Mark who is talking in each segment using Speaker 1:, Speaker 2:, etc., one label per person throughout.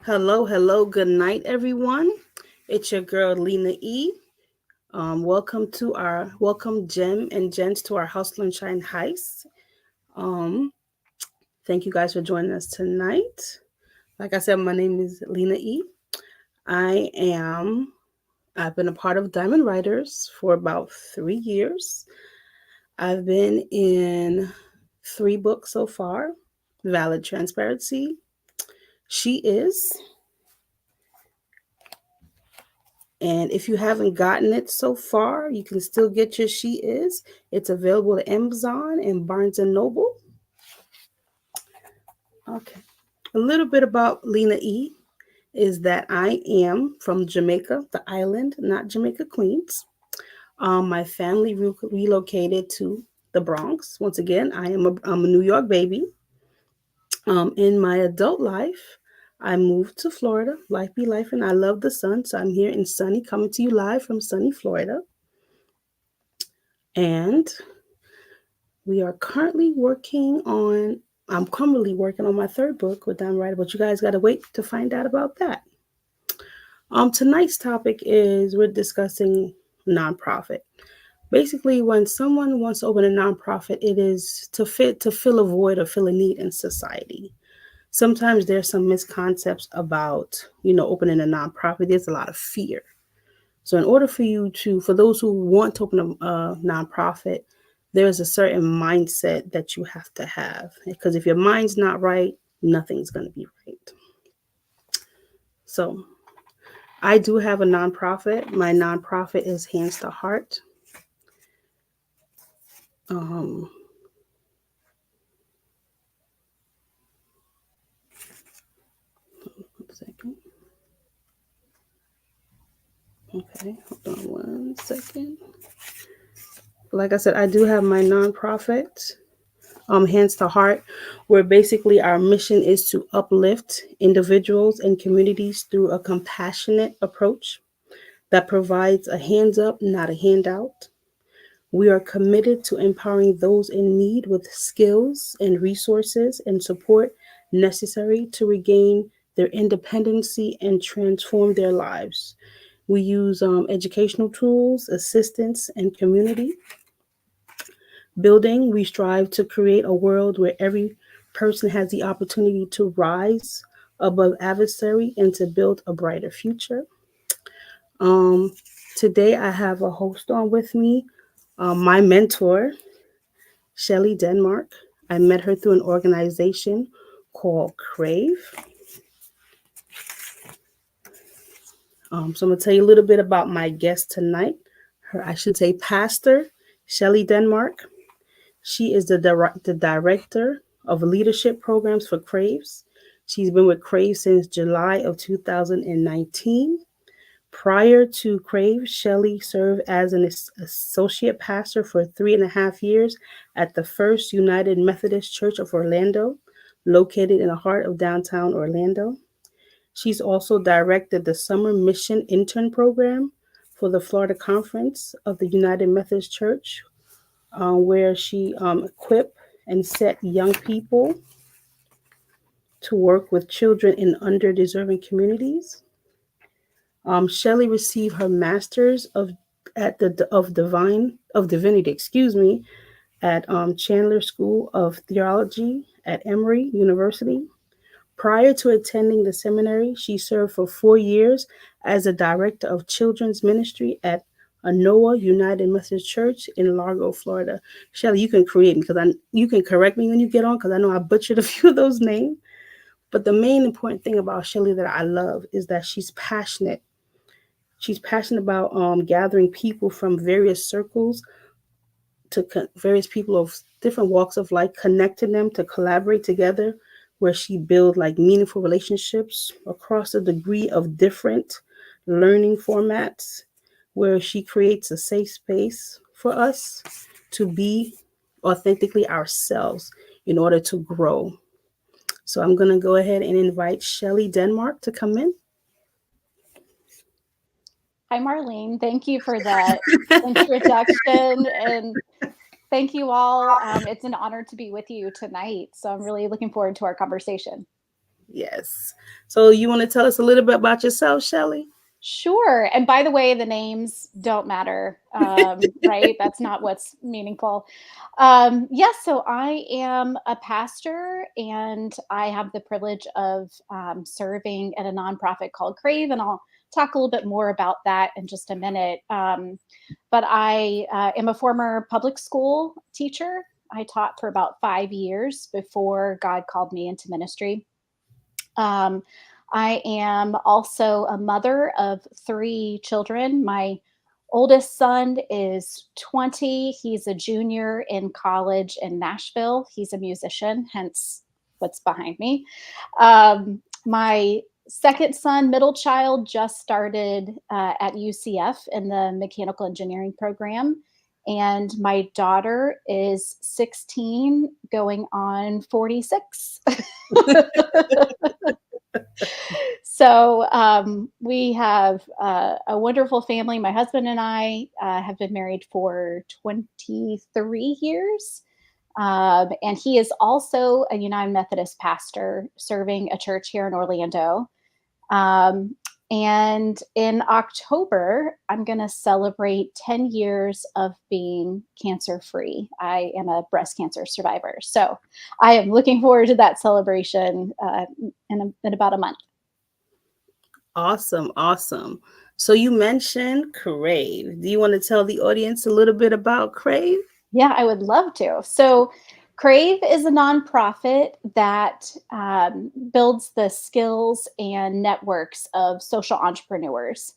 Speaker 1: Hello, good night, everyone. It's your girl Lena E. Welcome Jem and Jens to our Hustle and Shine Heist. Um, Thank you guys for joining us tonight. Like I said, my name is Lena E. I am I've been a part of Diamond Writers for about 3 years. I've been in three books so far: Valid Transparency, She Is, and if you haven't gotten it so far, you can still get your She Is. It's available at Amazon and Barnes and Noble. Okay. A little bit about Lena E is that I am from Jamaica, the island, not Jamaica Queens. My family relocated to the Bronx. Once again, I'm a New York baby. In my adult life, I moved to Florida. Life be life, and I love the sun, so I'm here in sunny, coming to you live from sunny Florida. And we are currently working on. I'm currently working on my third book with Diamond Writer, but you guys got to wait to find out about that. Tonight's topic is we're discussing nonprofit. Basically, when someone wants to open a nonprofit, it is to fill a void or fill a need in society. Sometimes there's some misconceptions about opening a nonprofit. There's a lot of fear. So in order for those who want to open a nonprofit, there's a certain mindset that you have to have. Because if your mind's not right, nothing's going to be right. So I do have a nonprofit. My nonprofit is Hands to Heart. Um, one second. Okay, hold on 1 second. Like I said, I do have my nonprofit, Hands to Heart, where basically our mission is to uplift individuals and communities through a compassionate approach that provides a hands up, not a handout. We are committed to empowering those in need with skills and resources and support necessary to regain their independency and transform their lives. We use educational tools, assistance, and community building. We strive to create a world where every person has the opportunity to rise above adversary and to build a brighter future. Um, Today, I have a host on with me, my mentor, Shelly Denmark. I met her through an organization called Crave. So I'm going to tell you a little bit about my guest tonight. I should say, Pastor Shelly Denmark. She is the director of leadership programs for Craves. She's been with Crave since July of 2019. Prior to Crave, Shelley served as an associate pastor for 3.5 years at the First United Methodist Church of Orlando, located in the heart of downtown Orlando. She's also directed the Summer Mission Intern Program for the Florida Conference of the United Methodist Church, where she equipped and set young people to work with children in underdeserving communities. Shelley received her master's of divinity, at Chandler School of Theology at Emory University. Prior to attending the seminary, she served for 4 years as a director of children's ministry at Anoa United Methodist Church in Largo, Florida. Shelly, you can create me because you can correct me when you get on because I know I butchered a few of those names. But the main important thing about Shelly that I love is that she's passionate. She's passionate about gathering people from various circles various people of different walks of life, connecting them to collaborate together, where she build like meaningful relationships across a degree of different learning formats, where she creates a safe space for us to be authentically ourselves in order to grow. So I'm going to go ahead and invite Shelly Denmark to come in.
Speaker 2: Hi, Marlene. Thank you for that introduction. And thank you all. It's an honor to be with you tonight. So I'm really looking forward to our conversation.
Speaker 1: Yes. So you want to tell us a little bit about yourself, Shelly?
Speaker 2: Sure. And by the way, the names don't matter, right? That's not what's meaningful. Yes, so I am a pastor and I have the privilege of serving at a nonprofit called Crave. And I'll talk a little bit more about that in just a minute. But I am a former public school teacher. I taught for about 5 years before God called me into ministry. Um, I am also a mother of three children. My oldest son is 20. He's a junior in college in Nashville. He's a musician, hence what's behind me. My second son, middle child, just started at UCF in the mechanical engineering program. And my daughter is 16, going on 46. So we have a wonderful family. My husband and I have been married for 23 years. And he is also a United Methodist pastor serving a church here in Orlando. Um, and in October, I'm going to celebrate 10 years of being cancer free. I am a breast cancer survivor. So I am looking forward to that celebration in about a month.
Speaker 1: Awesome, awesome. So you mentioned Crave. Do you want to tell the audience a little bit about Crave?
Speaker 2: Yeah, I would love to. So, Crave is a nonprofit that builds the skills and networks of social entrepreneurs.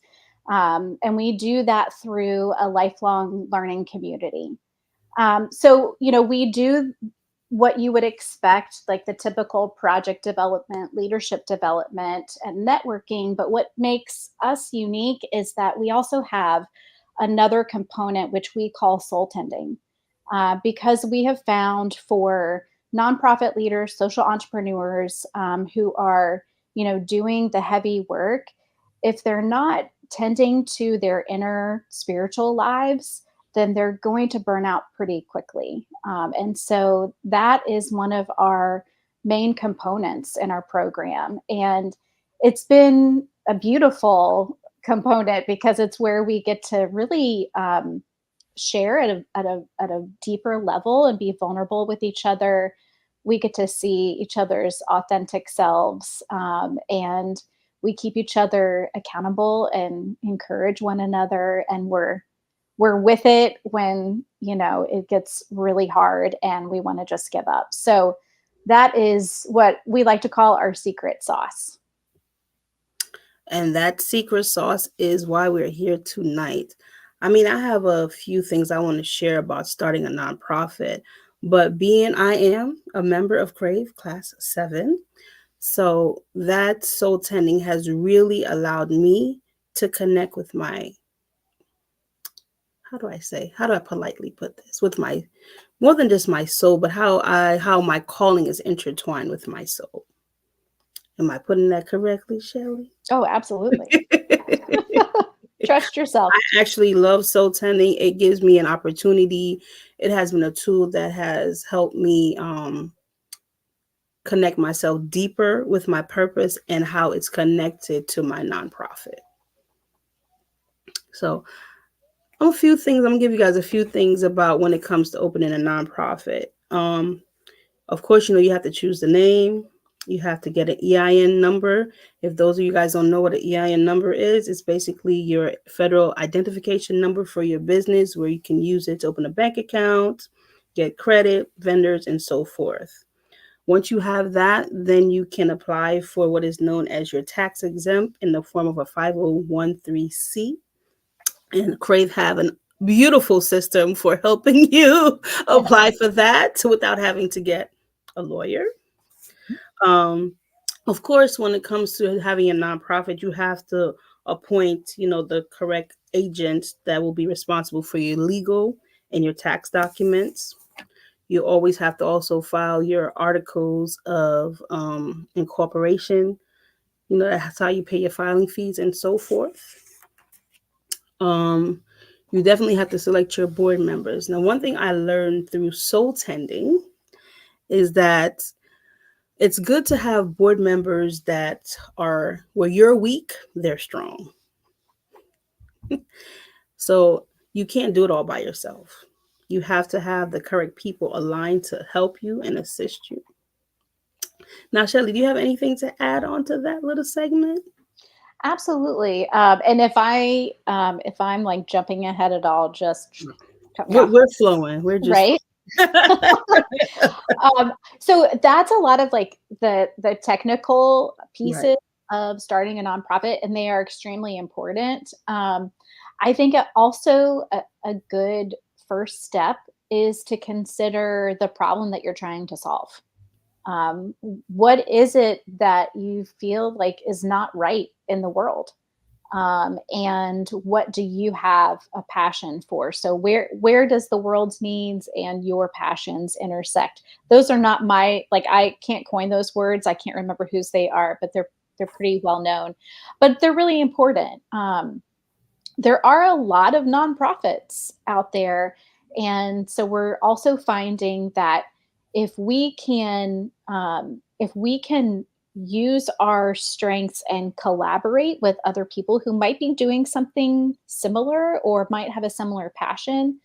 Speaker 2: And we do that through a lifelong learning community. We do what you would expect, like the typical project development, leadership development, and networking. But what makes us unique is that we also have another component, which we call soul tending, because we have found for nonprofit leaders, social entrepreneurs who are, doing the heavy work, if they're not tending to their inner spiritual lives, then they're going to burn out pretty quickly. And so that is one of our main components in our program. And it's been a beautiful component because it's where we get to really share at a deeper level and be vulnerable with each other. We get to see each other's authentic selves, and we keep each other accountable and encourage one another. And we're with it when it gets really hard and we want to just give up. So that is what we like to call our secret sauce.
Speaker 1: And that secret sauce is why we're here tonight. I mean, I have a few things I want to share about starting a nonprofit, but I am a member of Crave Class 7. So that soul tending has really allowed me to connect with my, how do I politely put this? With my, more than just my soul, but how my calling is intertwined with my soul. Am I putting that correctly, Shelly?
Speaker 2: Oh, absolutely. Trust yourself.
Speaker 1: I actually love soul tending. It gives me an opportunity. It has been a tool that has helped me connect myself deeper with my purpose and how it's connected to my nonprofit. So, a few things. I'm gonna give you guys a few things about when it comes to opening a nonprofit. Of course, you have to choose the name. You have to get an EIN number. If those of you guys don't know what an EIN number is, it's basically your federal identification number for your business where you can use it to open a bank account, get credit, vendors, and so forth. Once you have that, then you can apply for what is known as your tax exempt in the form of a 5013C. And Crave have a beautiful system for helping you apply for that without having to get a lawyer. Um, of course, when it comes to having a nonprofit, you have to appoint, the correct agents that will be responsible for your legal and your tax documents. You always have to also file your articles of incorporation. That's how you pay your filing fees and so forth. Um, you definitely have to select your board members. Now, one thing I learned through soul tending is that It's good to have board members that are where you're weak, they're strong. So you can't do it all by yourself. You have to have the correct people aligned to help you and assist you. Now, Shelly, do you have anything to add on to that little segment?
Speaker 2: Absolutely. And if I'm like jumping ahead at all, just cut me off.
Speaker 1: We're flowing. We're just
Speaker 2: Right. So that's a lot of like the technical
Speaker 1: right.
Speaker 2: pieces of starting a nonprofit, and they are extremely important. I think also a good first step is to consider the problem that you're trying to solve. What is it that you feel like is not right in the world? And what do you have a passion for? So where does the world's needs and your passions intersect? Those are not my, like, I can't coin those words. I can't remember whose they are, but they're pretty well known, but they're really important. There are a lot of nonprofits out there, and so we're also finding that if we can use our strengths and collaborate with other people who might be doing something similar or might have a similar passion,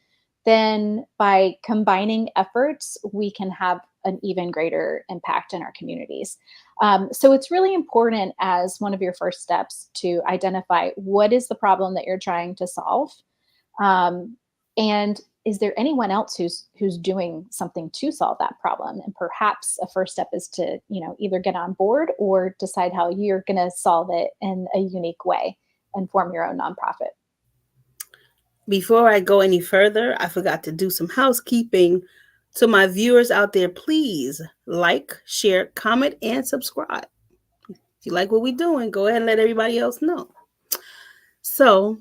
Speaker 2: then by combining efforts we can have an even greater impact in our communities. So it's really important as one of your first steps to identify what is the problem that you're trying to solve, and is there anyone else who's doing something to solve that problem? And perhaps a first step is to, either get on board or decide how you're going to solve it in a unique way and form your own nonprofit.
Speaker 1: Before I go any further, I forgot to do some housekeeping. To my viewers out there, please like, share, comment, and subscribe. If you like what we're doing, go ahead and let everybody else know. So,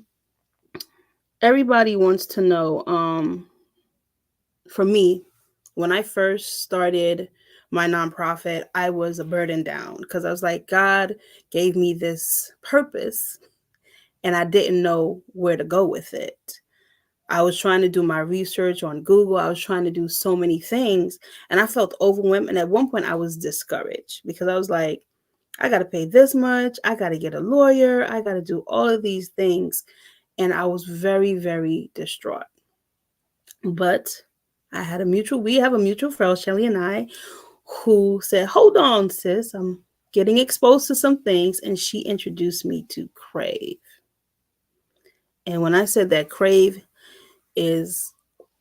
Speaker 1: everybody wants to know, for me, when I first started my nonprofit, I was a burden down because I was like, God gave me this purpose and I didn't know where to go with it. I was trying to do my research on Google. I was trying to do so many things and I felt overwhelmed. And at one point, I was discouraged because I was like, I got to pay this much. I got to get a lawyer. I got to do all of these things. And I was very, very distraught. But we have a mutual friend, Shelly and I, who said, hold on, sis, I'm getting exposed to some things. And she introduced me to Crave. And when I said that Crave is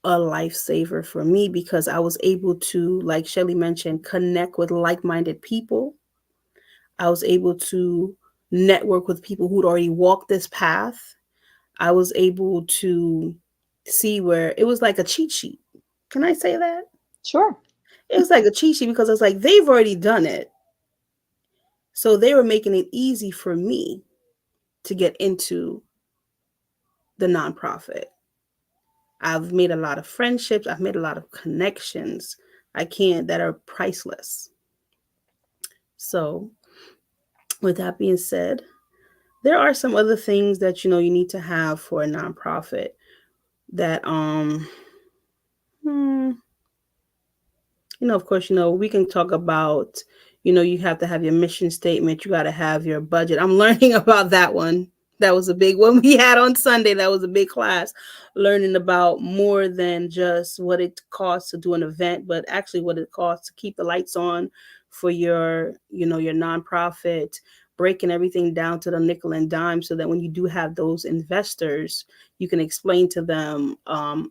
Speaker 1: a lifesaver for me because I was able to, like Shelly mentioned, connect with like minded people. I was able to network with people who'd already walked this path. I was able to see where it was like a cheat sheet. Can I say that?
Speaker 2: Sure.
Speaker 1: It was like a cheat sheet because it's like they've already done it. So they were making it easy for me to get into the nonprofit. I've made a lot of friendships, I've made a lot of connections. I can't that are priceless. So, with that being said, there are some other things that you need to have for a nonprofit that hmm, of course, we can talk about, you have to have your mission statement, you got to have your budget. I'm learning about that one. That was a big one we had on Sunday. That was a big class, learning about more than just what it costs to do an event, but actually what it costs to keep the lights on for your nonprofit, breaking everything down to the nickel and dime so that when you do have those investors, you can explain to them,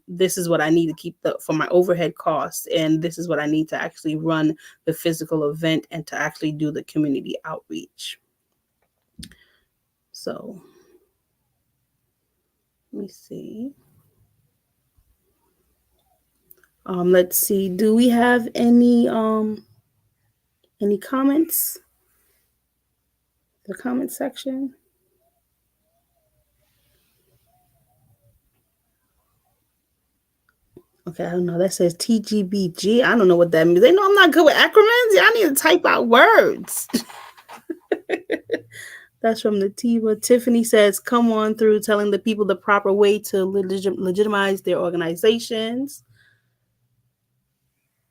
Speaker 1: this is what I need to keep for my overhead costs, and this is what I need to actually run the physical event and to actually do the community outreach. So let me see. Let's see. Do we have any comments? The comment section. Okay, I don't know. That says TGBG. I don't know what that means. They know I'm not good with acronyms. I need to type out words. That's from Nativa. Tiffany says, come on through telling the people the proper way to legitimize their organizations.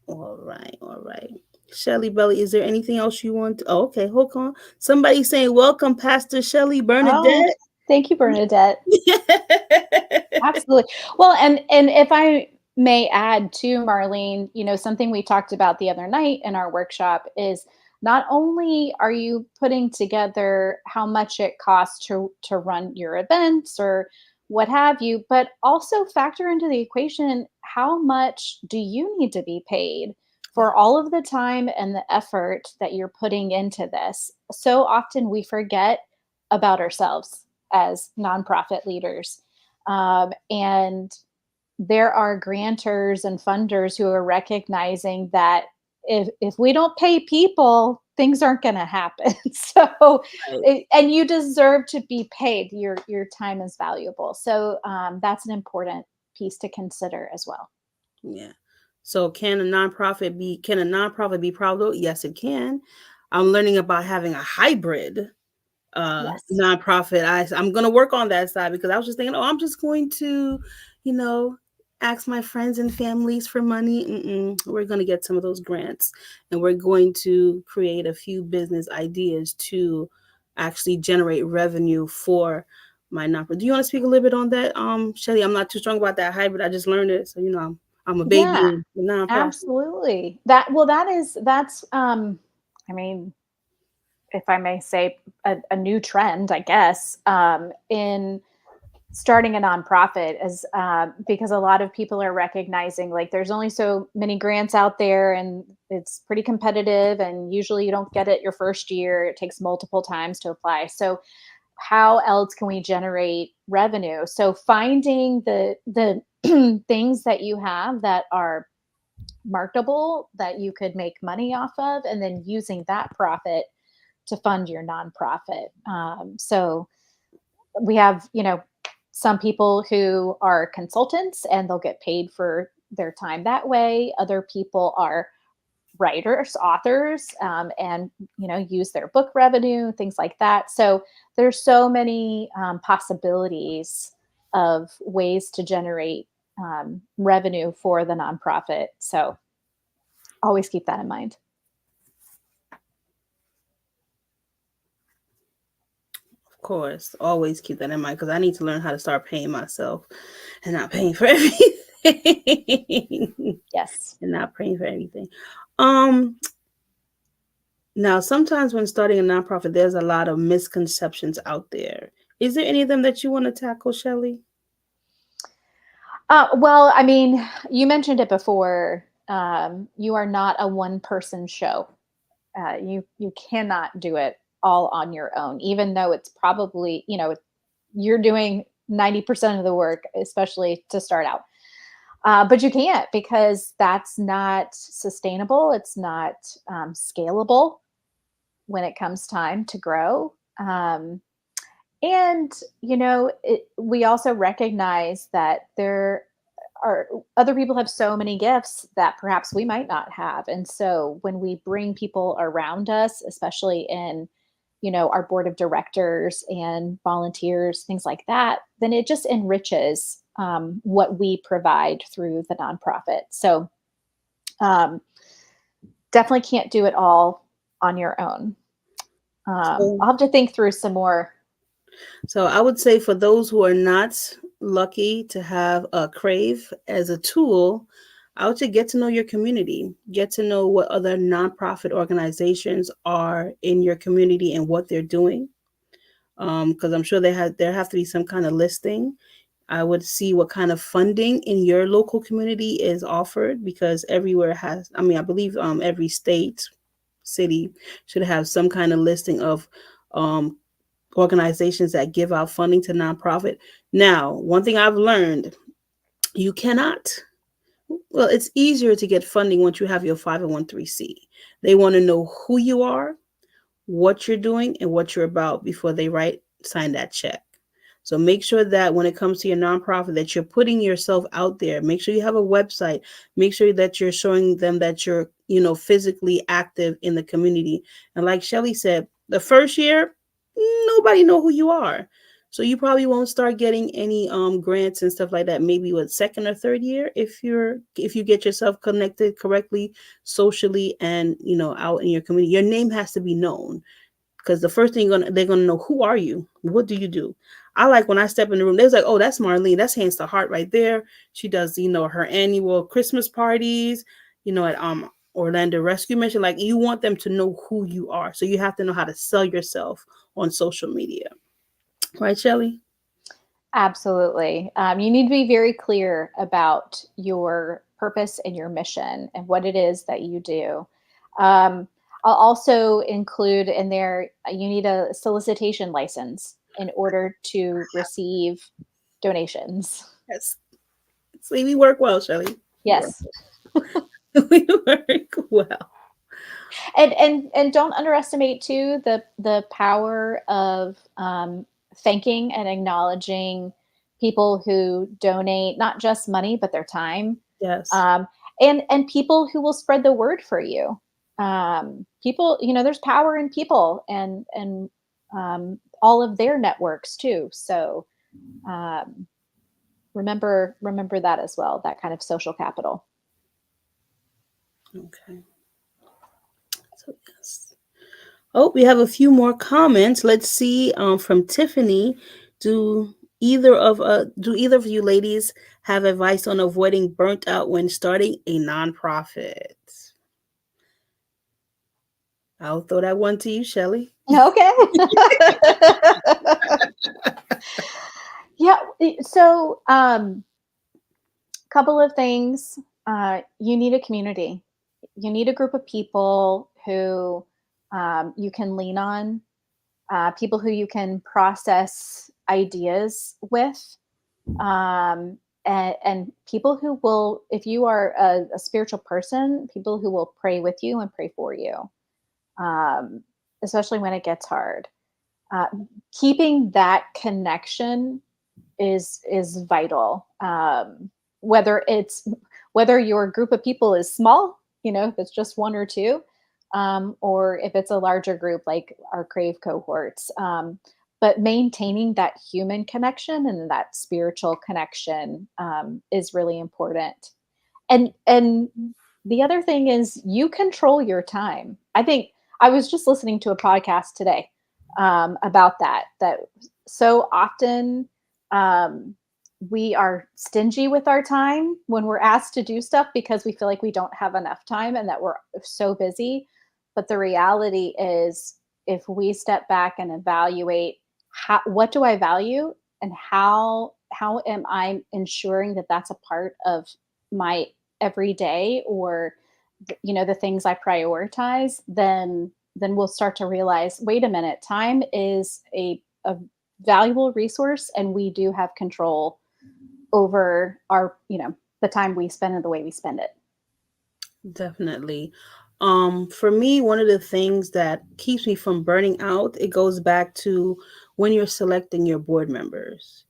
Speaker 1: All right, all right. Shelly Belly, is there anything else you want? Oh, okay, hold on. Somebody saying, welcome, Pastor Shelly
Speaker 2: Oh,
Speaker 1: Bernadette.
Speaker 2: thank you, Bernadette. Absolutely. Well, and if I may add too, Marlene, something we talked about the other night in our workshop is not only are you putting together how much it costs to run your events or what have you, but also factor into the equation how much do you need to be paid for all of the time and the effort that you're putting into this. So often we forget about ourselves as nonprofit leaders, and there are grantors and funders who are recognizing that if we don't pay people, things aren't going to happen. So,
Speaker 1: Right.
Speaker 2: and you deserve to be paid. Your time is valuable. So that's an important piece to consider as well.
Speaker 1: Yeah. So can a nonprofit be profitable? Yes, it can. I'm learning about having a hybrid
Speaker 2: Yes.
Speaker 1: nonprofit. I'm gonna work on that side because I was just thinking, oh, I'm just going to, you know, ask my friends and families for money. We're gonna get some of those grants, and we're going to create a few business ideas to actually generate revenue for my nonprofit. Do you want to speak a little bit on that, Shelly? I'm not too strong about that hybrid. I just learned it, so I'm a baby
Speaker 2: Yeah,
Speaker 1: in the nonprofit.
Speaker 2: absolutely. That's I mean, if I may say, a new trend, I guess, in starting a nonprofit is because a lot of people are recognizing like there's only so many grants out there and it's pretty competitive, and usually you don't get it your first year. It takes multiple times to apply. So how else can we generate revenue? So finding the things that you have that are marketable that you could make money off of, and then using that profit to fund your nonprofit. So we have, some people who are consultants and they'll get paid for their time that way. Other people are writers, authors, and use their book revenue, things like that. So there's so many possibilities of ways to generate revenue for the nonprofit. So always keep that in mind.
Speaker 1: Of course, always keep that in mind because I need to learn how to start paying myself and not paying for everything.
Speaker 2: Yes.
Speaker 1: And not paying for everything. Um, Now sometimes when starting a nonprofit, there's a lot of misconceptions out there. Is there any of them that you want to tackle, Shelly?
Speaker 2: Well, I mean, you mentioned it before. You are not a one person show. You cannot do it all on your own, even though it's probably you're doing 90% of the work, especially to start out. But you can't, because that's not sustainable. It's not scalable when it comes time to grow. And we also recognize that there are other people have so many gifts that perhaps we might not have. And so when we bring people around us, especially in our board of directors and volunteers, things like that, then it just enriches what we provide through the nonprofit. So um, definitely can't do it all on your own.
Speaker 1: So,
Speaker 2: I'll have to think through some more.
Speaker 1: so I would say for those who are not lucky to have a Crave as a tool, I would say get to know your community, get to know what other nonprofit organizations are in your community and what they're doing. Because I'm sure there have to be some kind of listing. I would see what kind of funding in your local community is offered because everywhere has, I mean, I believe every state, city should have some kind of listing of um, organizations that give out funding to nonprofit. Now, one thing I've learned, you cannot, well, it's easier to get funding once you have your 501(c). They want to know who you are, what you're doing, and what you're about before they sign that check. So make sure that when it comes to your nonprofit that you're putting yourself out there. Make sure you have a website. Make sure that you're showing them that you're, physically active in the community. And like Shelly said, the first year, nobody know who you are. So you probably won't start getting any grants and stuff like that. Maybe what, second or third year, if you get yourself connected correctly socially and out in your community. Your name has to be known, because the first thing they're gonna know, who are you? What do you do? I like when I step in the room, they're like, oh, that's Marlene. That's Hands to Heart right there. She does, her annual Christmas parties, at Orlando Rescue Mission. Like, you want them to know who you are. So you have to know how to sell yourself on social media. Right, Shelly?
Speaker 2: Absolutely. You need to be very clear about your purpose and your mission and what it is that you do. Um, I'll also include in there, you need a solicitation license in order to receive donations.
Speaker 1: Yes. See, we work well, Shelly. We work,
Speaker 2: Yes.
Speaker 1: we work well.
Speaker 2: And don't underestimate too the power of thanking and acknowledging people who donate not just money but their time,
Speaker 1: Yes.
Speaker 2: um, and people who will spread the word for you. People, there's power in people and all of their networks too. So um, remember that as well. That kind of social capital.
Speaker 1: Okay. So yes. Oh, we have a few more comments. Let's see. From Tiffany, do do either of you ladies have advice on avoiding burnt out when starting a nonprofit? I'll throw that one to you, Shelly.
Speaker 2: Okay. Yeah. So, couple of things. You need a community. You need a group of people who you can lean on, people who you can process ideas with, and people who will, if you are a spiritual person, people who will pray with you and pray for you, um, especially when it gets hard. Uh, Keeping that connection is vital. Whether it's whether your group of people is small, if it's just one or two, or if it's a larger group like our Crave cohorts. But maintaining that human connection and that spiritual connection is really important. And the other thing is you control your time. I think I was just listening to a podcast today about that so often um, we are stingy with our time when we're asked to do stuff because we feel like we don't have enough time and that we're so busy. But the reality is, if we step back and evaluate, what do I value, and how am I ensuring that that's a part of my every day, or the things I prioritize, then we'll start to realize, wait a minute, time is a valuable resource, and we do have control over our the time we spend and the way we spend it.
Speaker 1: Definitely. For me, one of the things that keeps me from burning out, it goes back to when you're selecting your board members.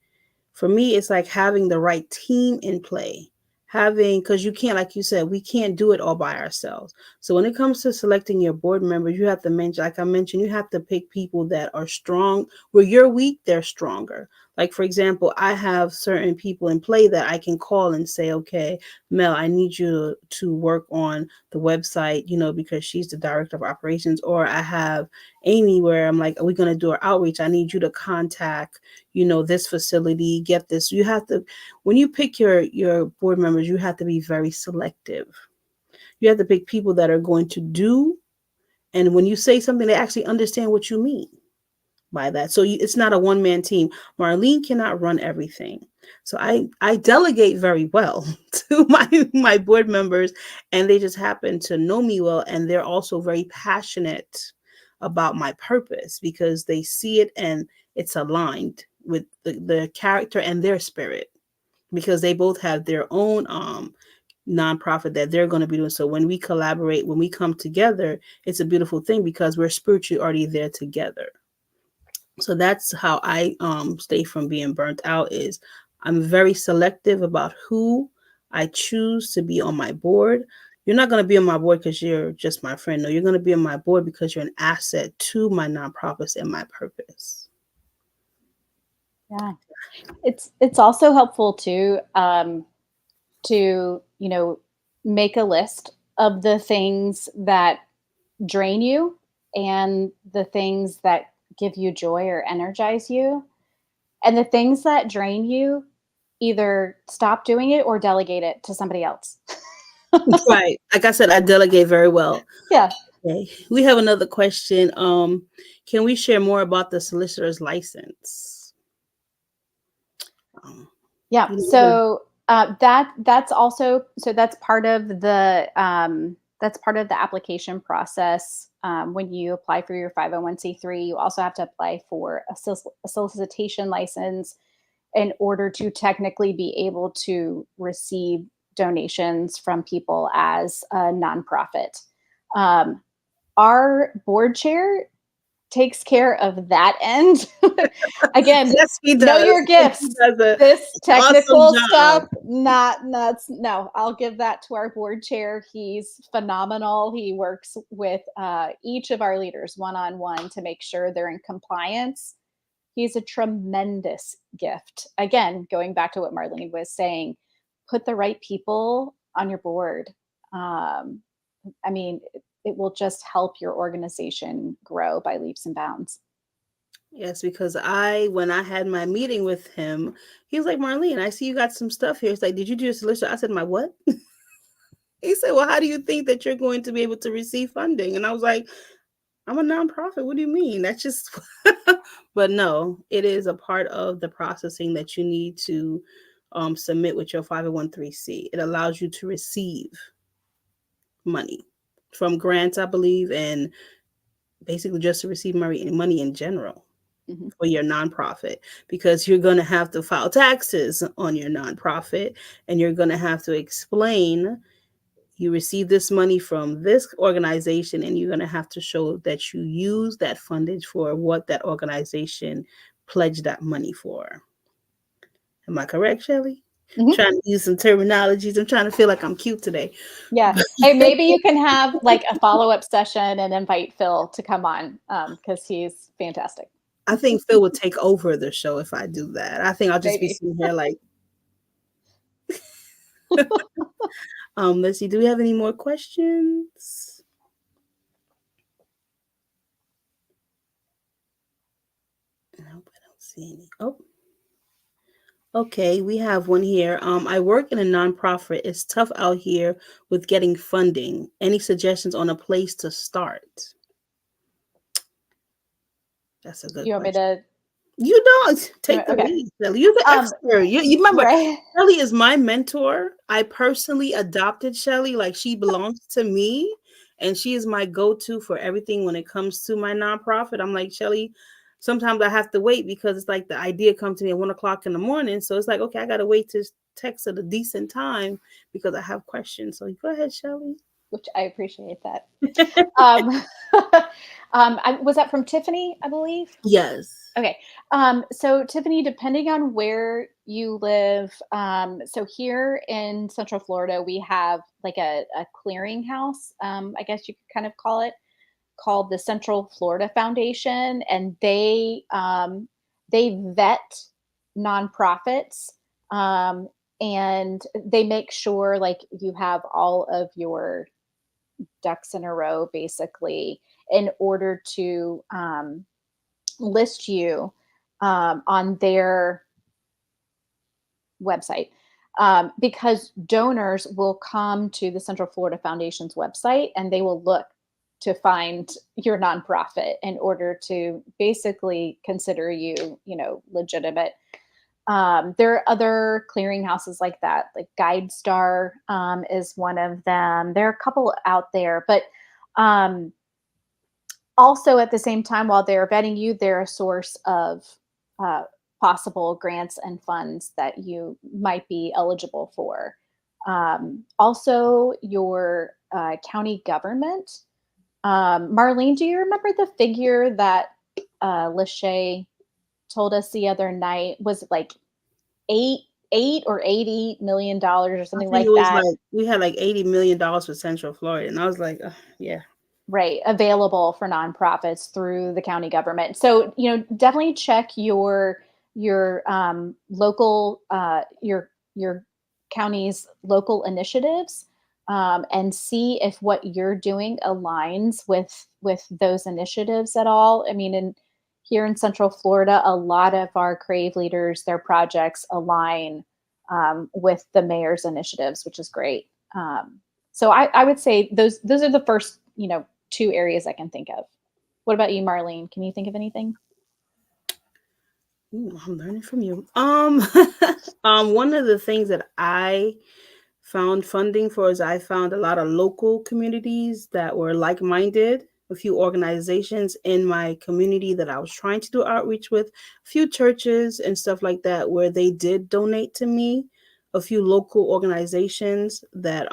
Speaker 1: For me, it's like having the right team in play. Having, because you can't, like you said, we can't do it all by ourselves. So when it comes to selecting your board members, you have to mention, like I mentioned, you have to pick people that are strong. Where you're weak, they're stronger. Like, for example, I have certain people in play that I can call and say, okay, Mel, I need you to work on the website, because she's the director of operations. Or I have Amy, where I'm like, are we going to do our outreach? I need you to contact this facility, get this. You have to, when you pick your board members, you have to be very selective. You have to pick people that are going to do, and when you say something, they actually understand what you mean by that. So it's not a one-man team. Marlene cannot run everything. So I delegate very well to my board members, and they just happen to know me well, and they're also very passionate about my purpose because they see it and it's aligned with the character and their spirit, because they both have their own nonprofit that they're going to be doing. So when we collaborate, when we come together, it's a beautiful thing because we're spiritually already there together. So that's how I stay from being burnt out. Is I'm very selective about who I choose to be on my board. You're not going to be on my board because you're just my friend. No, you're going to be on my board because you're an asset to my nonprofits and my purpose.
Speaker 2: Yeah. It's also helpful to, make a list of the things that drain you and the things that give you joy or energize you. And the things that drain you, either stop doing it or delegate it to somebody else.
Speaker 1: Right. Like I said, I delegate very well.
Speaker 2: Yeah.
Speaker 1: Okay. We have another question. Can we share more about the solicitor's license? Um,
Speaker 2: Yeah.
Speaker 1: you know,
Speaker 2: So that's also, so that's part of the application process. When you apply for your 501(c)(3), you also have to apply for a solicitation license in order to technically be able to receive donations from people as a nonprofit. Um, our board chair takes care of that end. Again,
Speaker 1: yes, he
Speaker 2: know
Speaker 1: does.
Speaker 2: your
Speaker 1: And he
Speaker 2: gifts.
Speaker 1: does an
Speaker 2: This
Speaker 1: awesome
Speaker 2: technical
Speaker 1: job.
Speaker 2: stuff, not nuts. No, I'll give that to our board chair. He's phenomenal. He works with each of our leaders one on one to make sure they're in compliance. He's a tremendous gift. Again, going back to what Marlene was saying, put the right people on your board. Um, I mean, it will just help your organization grow by leaps and bounds.
Speaker 1: Yes, because when I had my meeting with him, he was like, Marlene, I see you got some stuff here. It's like, did you do a solicitor? I said, my what? He said, well, how do you think that you're going to be able to receive funding? And I was like, I'm a nonprofit. What do you mean? That's just, but no, it is a part of the processing that you need to submit with your 501(c). It allows you to receive money from grants, I believe, and basically just to receive money in general
Speaker 2: Mhm.
Speaker 1: for your nonprofit, because you're going to have to file taxes on your nonprofit, and you're going to have to explain you receive this money from this organization, and you're going to have to show that you use that fundage for what that organization pledged that money for. Am I correct, Shelly?
Speaker 2: Mhm.
Speaker 1: Trying to use some terminologies. I'm trying to feel like I'm cute today.
Speaker 2: Yeah. Hey, maybe you can have like a follow-up session and invite Phil to come on, because he's fantastic.
Speaker 1: I think Phil would take over the show if I do that. I think I'll just be
Speaker 2: Maybe.
Speaker 1: sitting here like, let's see, do we have any more questions? Nope, I don't see any. Oh, okay, we have one here. I work in a nonprofit. It's tough out here with getting funding. Any suggestions on a place to start? That's a good
Speaker 2: You want me
Speaker 1: question.
Speaker 2: to
Speaker 1: You don't take the
Speaker 2: okay.
Speaker 1: lead, Shelly. You're the
Speaker 2: Um,
Speaker 1: expert. You remember,
Speaker 2: right.
Speaker 1: Shelly is my mentor. I personally adopted Shelly, like she belongs to me, and she is my go-to for everything when it comes to my nonprofit. I'm like, Shelly, sometimes I have to wait because it's like the idea comes to me at 1 o'clock in the morning. So it's like, okay, I gotta wait to text at a decent time because I have questions. So go ahead, Shelly.
Speaker 2: Which I appreciate that. Um, was that from Tiffany, I believe?
Speaker 1: Yes.
Speaker 2: Okay. So Tiffany, depending on where you live, so here in Central Florida, we have like a clearinghouse, I guess you could kind of call it, called the Central Florida Foundation, and they vet nonprofits, um, and they make sure like you have all of your ducks in a row, basically, in order to list you on their website. Because donors will come to the Central Florida Foundation's website and they will look to find your nonprofit in order to basically consider you, legitimate. There are other clearinghouses like that, like GuideStar is one of them. There are a couple out there, but um, also at the same time, while they're vetting you, they're a source of uh, possible grants and funds that you might be eligible for. Also, your county government. Marlene, do you remember the figure that Lachey told us the other night? Was it like eight, or $80 million or
Speaker 1: I
Speaker 2: something
Speaker 1: think it
Speaker 2: like
Speaker 1: was
Speaker 2: that?
Speaker 1: like we had like $80 million for Central Florida, and I was like, yeah.
Speaker 2: Right, available for nonprofits through the county government. So, definitely check your local your county's local initiatives, and see if what you're doing aligns with those initiatives at all. I mean, in here in Central Florida, a lot of our Crave leaders, their projects align with the mayor's initiatives, which is great. So I would say those are the first, two areas I can think of. What about you, Marlene? Can you think of anything?
Speaker 1: Ooh, I'm learning from you. One of the things that I found funding for is I found a lot of local communities that were like-minded, a few organizations in my community that I was trying to do outreach with, a few churches and stuff like that where they did donate to me, a few local organizations that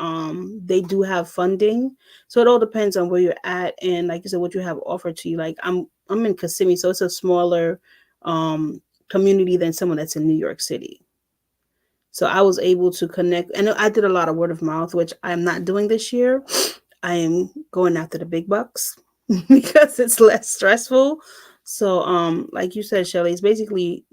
Speaker 1: they do have funding. So it all depends on where you're at and like you said what you have offered to you. Like I'm in Kissimmee, so it's a smaller um community than someone that's in New York City. So I was able to connect, and I did a lot of word of mouth, which I'm not doing this year. I am going after the big bucks because it's less stressful. So, like you said, Shelly, it's basically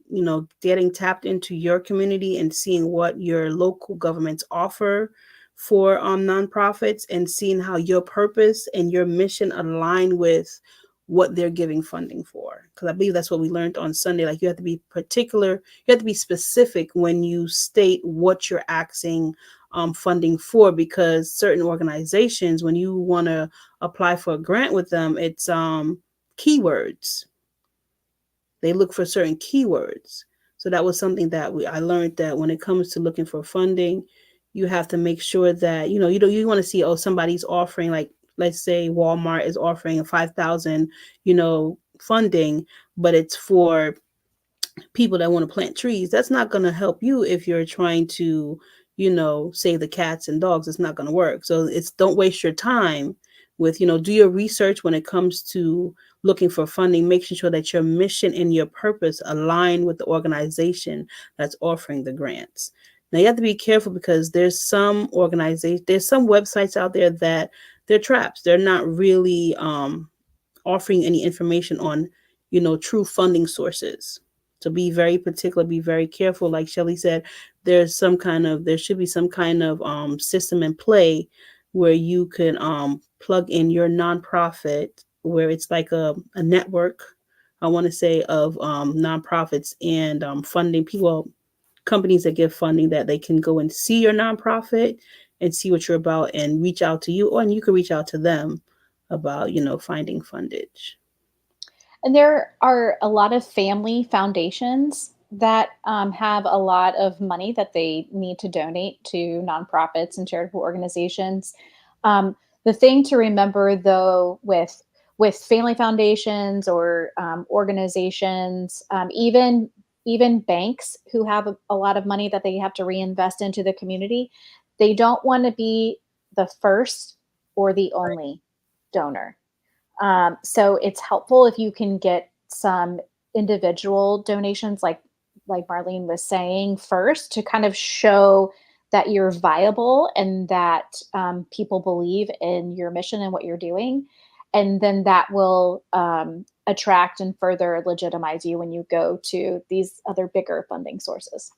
Speaker 1: getting tapped into your community and seeing what your local governments offer for nonprofits and seeing how your purpose and your mission align with what they're giving funding for. Because I believe that's what we learned on Sunday. Like you have to be particular, you have to be specific when you state what you're asking funding for, because certain organizations, when you want to apply for a grant with them, it's keywords. They look for certain keywords. So that was something that I learned, that when it comes to looking for funding, you have to make sure that you want to see, oh, somebody's offering, like let's say Walmart is offering a 5,000 funding, but it's for people that want to plant trees. That's not going to help you if you're trying to save the cats and dogs. It's not going to work. So it's, don't waste your time with, do your research when it comes to looking for funding, making sure that your mission and your purpose align with the organization that's offering the grants. Now you have to be careful because there's some websites out there that they're traps. They're not really offering any information on, true funding sources. So be very particular, be very careful. Like Shelly said, there should be some kind of system in play where you can plug in your nonprofit, where it's like a network, I want to say, of nonprofits and funding people, companies that give funding, that they can go and see your nonprofit and see what you're about and reach out to you, or and you can reach out to them about finding fundage.
Speaker 2: And there are a lot of family foundations that have a lot of money that they need to donate to nonprofits and charitable organizations. The thing to remember, though, with family foundations or organizations, even banks who have a lot of money that they have to reinvest into the community, they don't want to be the first or the only donor. So it's helpful if you can get some individual donations, like Marlene was saying, first, to kind of show that you're viable and that people believe in your mission and what you're doing, and then that will attract and further legitimize you when you go to these other bigger funding sources.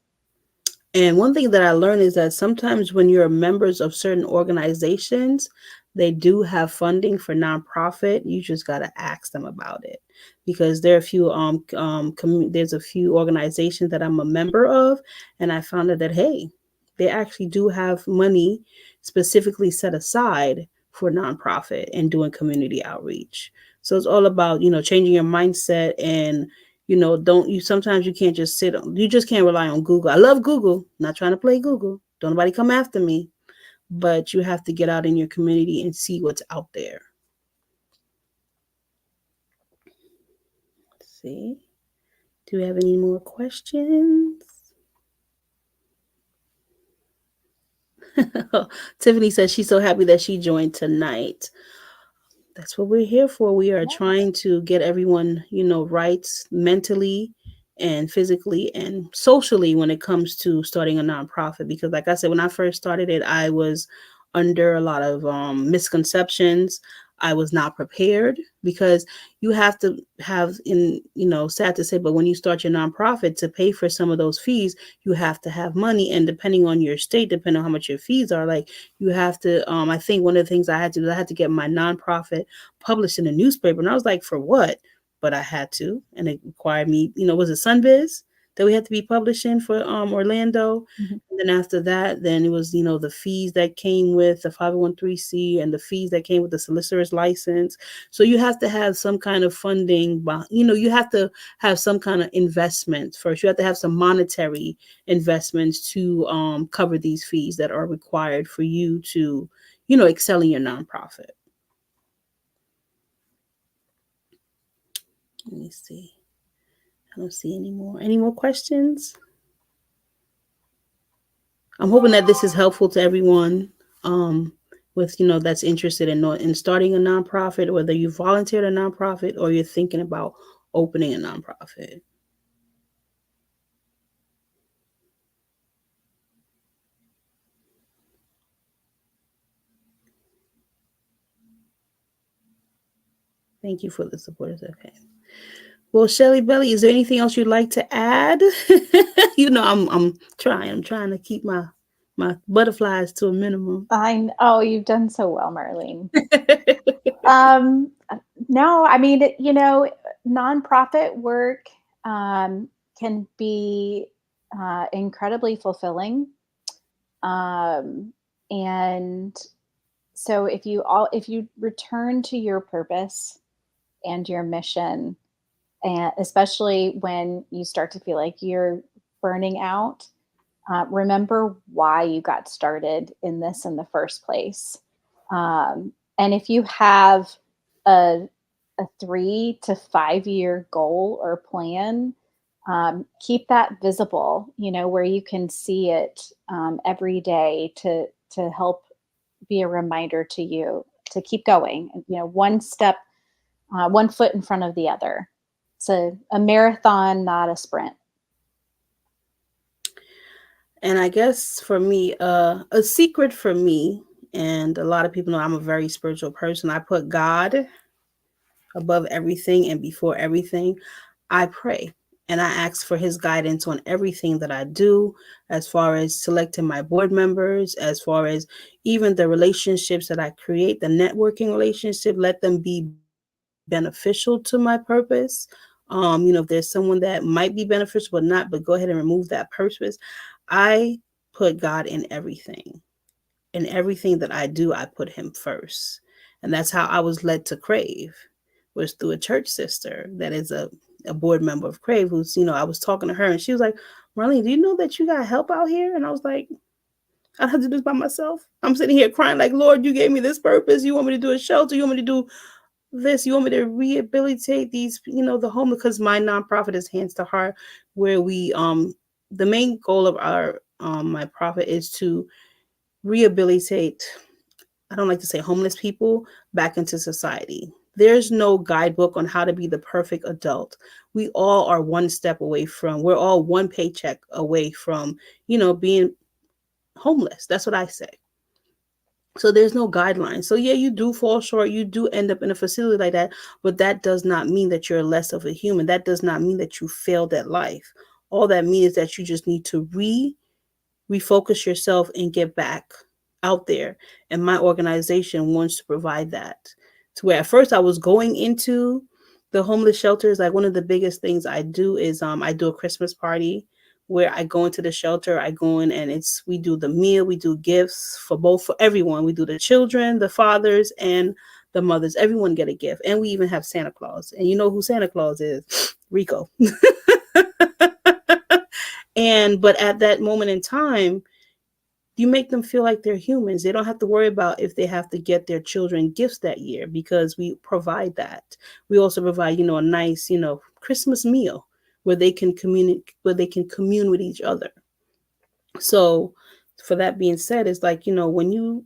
Speaker 1: And one thing that I learned is that sometimes when you're members of certain organizations, they do have funding for nonprofit. You just got to ask them about it, because there are a few there's a few organizations that I'm a member of, and I found out that, hey, they actually do have money specifically set aside for nonprofit and doing community outreach. So it's all about changing your mindset, and don't you sometimes you can't just you just can't rely on Google. I love Google, not trying to play Google, don't nobody come after me, but you have to get out in your community and see what's out there. Let's see, do we have any more questions? Tiffany says she's so happy that she joined tonight. That's what we're here for. We are trying to get everyone, right mentally and physically and socially when it comes to starting a nonprofit. Because, like I said, when I first started it, I was under a lot of misconceptions. I was not prepared, because you have to have, in, sad to say, but when you start your nonprofit, to pay for some of those fees, you have to have money. And depending on your state, depending on how much your fees are, like, you have to, I think one of the things I had to do, I had to get my nonprofit published in a newspaper. And I was like, for what? But I had to, and it required me, was it Sunbiz that we had to be published in for Orlando?
Speaker 2: Mhm.
Speaker 1: And then after that, then it was, the fees that came with the 501c and the fees that came with the solicitor's license. So you have to have some kind of funding, you have to have some kind of investment first. You have to have some monetary investments to cover these fees that are required for you to, excel in your nonprofit. Let me see. I don't see any more. Any more questions? I'm hoping that this is helpful to everyone, with, that's interested in starting a nonprofit, whether you volunteered a nonprofit or you're thinking about opening a nonprofit. Thank you for the support. Okay. Well, Shelly Belly, is there anything else you'd like to add? I'm trying to keep my butterflies to a minimum.
Speaker 2: Oh, you've done so well, Marlene. Um, no, I mean, nonprofit work can be incredibly fulfilling. Um, and so if you return to your purpose and your mission, and especially when you start to feel like you're burning out, remember why you got started in this in the first place. And if you have a, a 3 to 5 year goal or plan, keep that visible, where you can see it every day to help be a reminder to you to keep going, one step, one foot in front of the other. It's a marathon, not a sprint.
Speaker 1: And I guess for me, a secret for me, and a lot of people know I'm a very spiritual person. I put God above everything and before everything. I pray and I ask for his guidance on everything that I do, as far as selecting my board members, as far as even the relationships that I create, the networking relationship, let them be beneficial to my purpose. If there's someone that might be beneficial but not, but go ahead and remove that purpose. I put God in everything. In everything that I do, I put him first. And that's how I was led to Crave, was through a church sister that is a board member of Crave, who's, I was talking to her and she was like, Marlene, do you know that you got help out here? And I was like, I don't have to do this by myself. I'm sitting here crying like, Lord, you gave me this purpose. You want me to do a shelter? You want me to do this? You want me to rehabilitate these, the homeless? Because my nonprofit is Hands to Heart, where we, the main goal of our, my profit is to rehabilitate, I don't like to say homeless people, back into society. There's no guidebook on how to be the perfect adult. We all are one step away from, we're all one paycheck away from, being homeless. That's what I say. So there's no guidelines. So yeah, you do fall short. You do end up in a facility like that, but that does not mean that you're less of a human. That does not mean that you failed at life. All that means is that you just need to refocus yourself and get back out there. And my organization wants to provide that. To where at first I was going into the homeless shelters. Like, one of the biggest things I do is I do a Christmas party where I go into the shelter. I go in and we do the meal, we do gifts for everyone. We do the children, the fathers, and the mothers. Everyone get a gift. And we even have Santa Claus. And you know who Santa Claus is? Rico. But at that moment in time, you make them feel like they're humans. They don't have to worry about if they have to get their children gifts that year, because we provide that. We also provide, a nice, Christmas meal where they can communicate, where they can commune with each other. So, for that being said, it's like, when you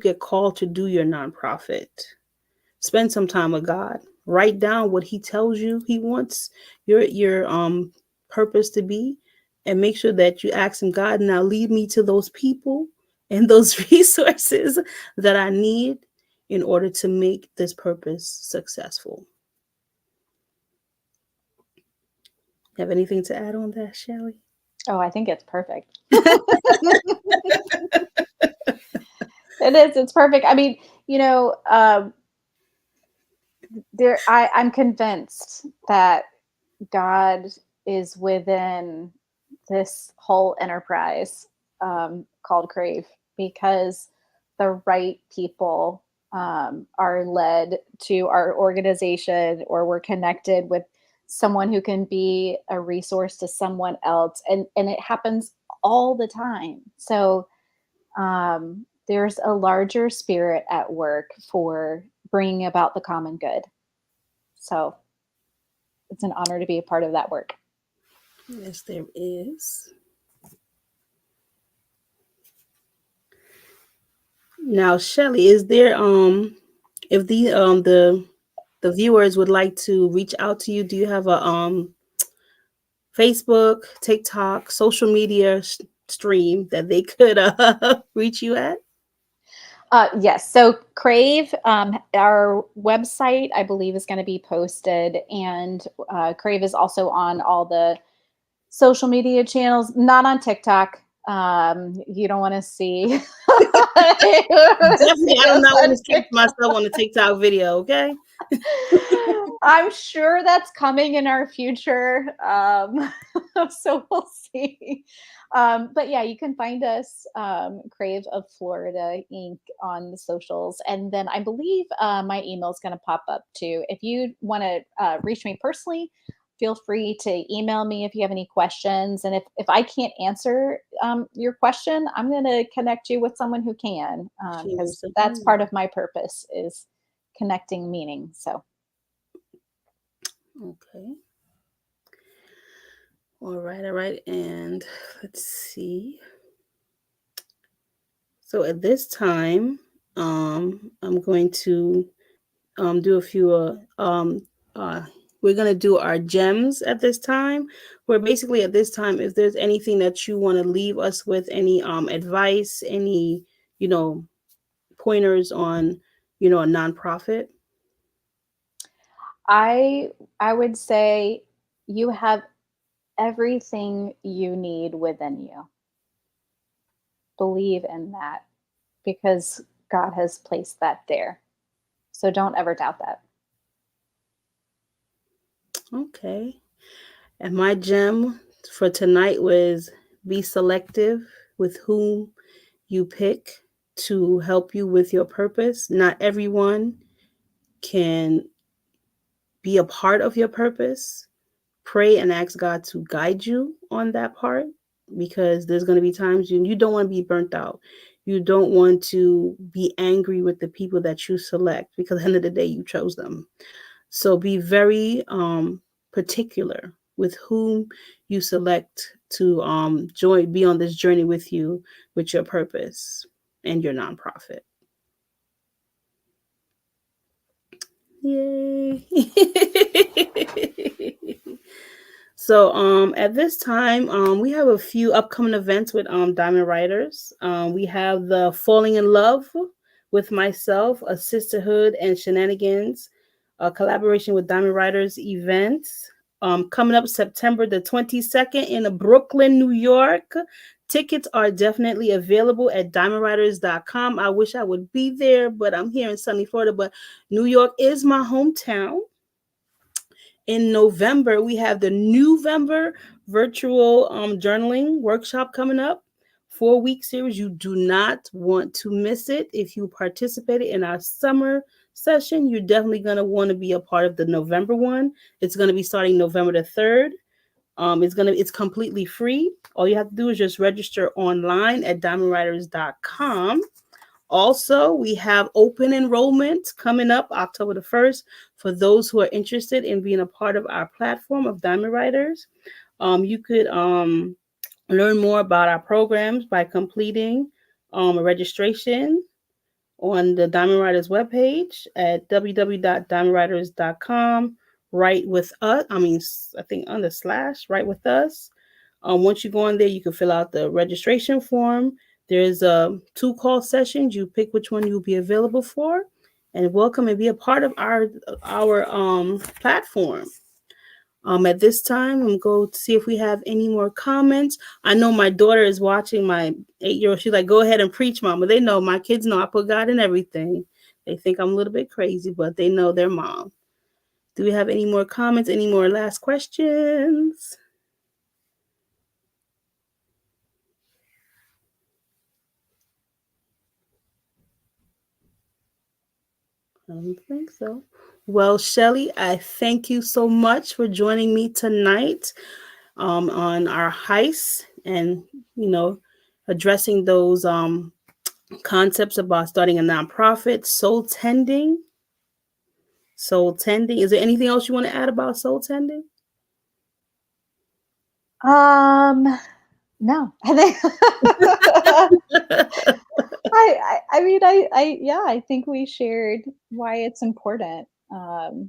Speaker 1: get called to do your nonprofit, spend some time with God. Write down what he tells you he wants your purpose to be, and make sure that you ask him, God, now lead me to those people and those resources that I need in order to make this purpose successful. Have anything to add on that, Shelly?
Speaker 2: Oh, I think it's perfect. It is. It's perfect. I mean, you know, I'm convinced that God is within this whole enterprise called Crave because the right people are led to our organization, or we're connected with someone who can be a resource to someone else, and it happens all the time. So there's a larger spirit at work for bringing about the common good. So it's an honor to be a part of that work.
Speaker 1: Yes, there is. Now, Shelly, is there if the viewers would like to reach out to you, do you have a Facebook, TikTok, social media stream that they could reach you at?
Speaker 2: Yes. So Crave, our website, I believe, is going to be posted, and Crave is also on all the social media channels, not on TikTok. You don't want to see.
Speaker 1: Definitely, I do
Speaker 2: us
Speaker 1: not want
Speaker 2: on
Speaker 1: to see
Speaker 2: TikTok.
Speaker 1: myself on a TikTok video. Okay.
Speaker 2: I'm sure that's coming in our future. So we'll see. But yeah, you can find us, Crave of Florida Inc. on the socials. And then I believe my email is going to pop up too. If you want to reach me personally, feel free to email me if you have any questions. And if I can't answer your question, I'm going to connect you with someone who can,
Speaker 1: She
Speaker 2: because
Speaker 1: most
Speaker 2: that's
Speaker 1: definitely
Speaker 2: part of my purpose is connecting meaning. So
Speaker 1: will. Okay. All right. All right. And let's see. So at this time, I'm going to do a few uh we're going to do our gems at this time, where basically at this time, if there's anything that you want to leave us with, any advice, any, you know, pointers on, a nonprofit.
Speaker 2: I I would say you have everything you need within you. Believe in that because God has placed that there. So don't ever doubt that.
Speaker 1: Okay. And my gem for tonight was be selective with whom you pick to help you with your purpose. Not everyone can be a part of your purpose. Pray and ask God to guide you on that part, because there's going to be times you don't want to be burnt out. You don't want to be angry with the people that you select, because at the end of the day, you chose them. So be very particular with whom you select to be on this journey with you, with your purpose and your nonprofit. Yay. So at this time, we have a few upcoming events with Diamond Writers. We have the Falling in Love with Myself, a Sisterhood and Shenanigans, a collaboration with Diamond Writers events. Coming up September the 22nd in Brooklyn, New York. Tickets are definitely available at diamondwriters.com. I wish I would be there, but I'm here in sunny Florida. But New York is my hometown. In November, we have the November virtual journaling workshop coming up. 4-week series. You do not want to miss it. If you participated in our summer session, you're definitely going to want to be a part of the November one. It's going to be starting November the 3rd. It's completely free. All you have to do is just register online at diamondwriters.com. Also, we have open enrollment coming up October the 1st for those who are interested in being a part of our platform of Diamond Writers. You could learn more about our programs by completing a registration on the Diamond Writers webpage at www.diamondwriters.com. Right with us. I think under slash, right with us. Once you go on there, you can fill out the registration form. There's 2 call sessions. You pick which one you'll be available for, and welcome and be a part of our platform. At this time, I'm going to see if we have any more comments. I know my daughter is watching. My 8-year-old. She's like, "Go ahead and preach, mama." They know, my kids know I put God in everything. They think I'm a little bit crazy, but they know their mom. Do we have any more comments? Any more last questions? I don't think so. Well, Shelly, I thank you so much for joining me tonight on our heist, and you know addressing those concepts about starting a nonprofit, soul tending. Soul tending. Is there anything else you want to add about soul tending?
Speaker 2: Um, no, I think I mean, yeah, I think we shared why it's important. Of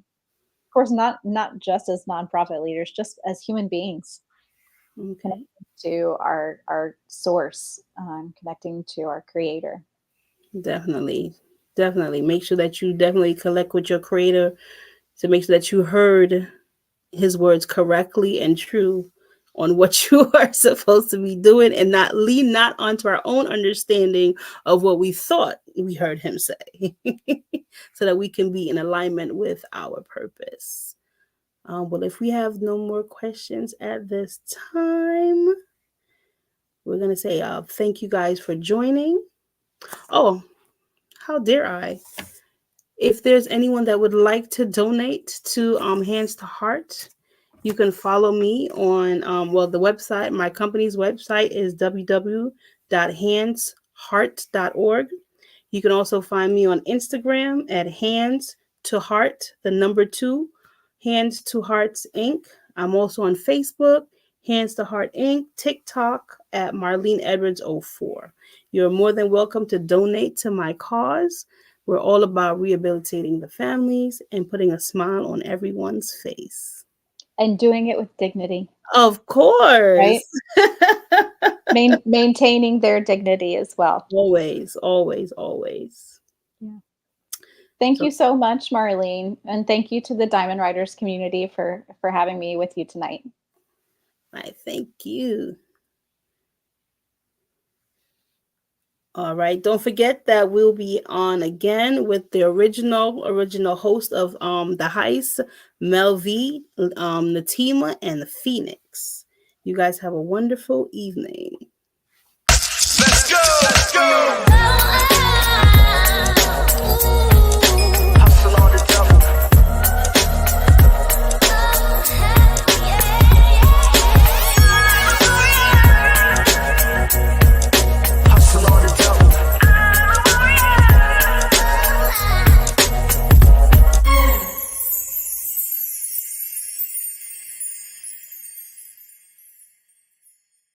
Speaker 2: course, not just as nonprofit leaders, just as human beings,
Speaker 1: Okay.
Speaker 2: connecting to our source, connecting to our creator.
Speaker 1: Definitely. Definitely. Make sure that you definitely collect with your creator to make sure that you heard his words correctly and true on what you are supposed to be doing, and not lean not onto our own understanding of what we thought we heard him say. So that we can be in alignment with our purpose. Well, if we have no more questions at this time, we're going to say thank you guys for joining. Oh, how dare I? If there's anyone that would like to donate to Hands to Heart, you can follow me on, the website. My company's website is www.handsheart.org. You can also find me on Instagram at Hands to Heart, the number two, Hands to Hearts Inc. I'm also on Facebook, Hands to Heart Inc., TikTok at Marlene Edwards 04. You're more than welcome to donate to my cause. We're all about rehabilitating the families and putting a smile on everyone's face.
Speaker 2: And doing it with dignity,
Speaker 1: Of course.
Speaker 2: right? Maintaining their dignity as well.
Speaker 1: Always, always, always.
Speaker 2: Yeah. Thank
Speaker 1: So
Speaker 2: you so much, Marlene, and thank you to the Diamond Riders community for having me with you tonight.
Speaker 1: I thank you. All right. Don't forget that we'll be on again with the original host of the heist, Mel V, Natima, and the Phoenix. You guys have a wonderful evening.
Speaker 3: Let's go! Let's go!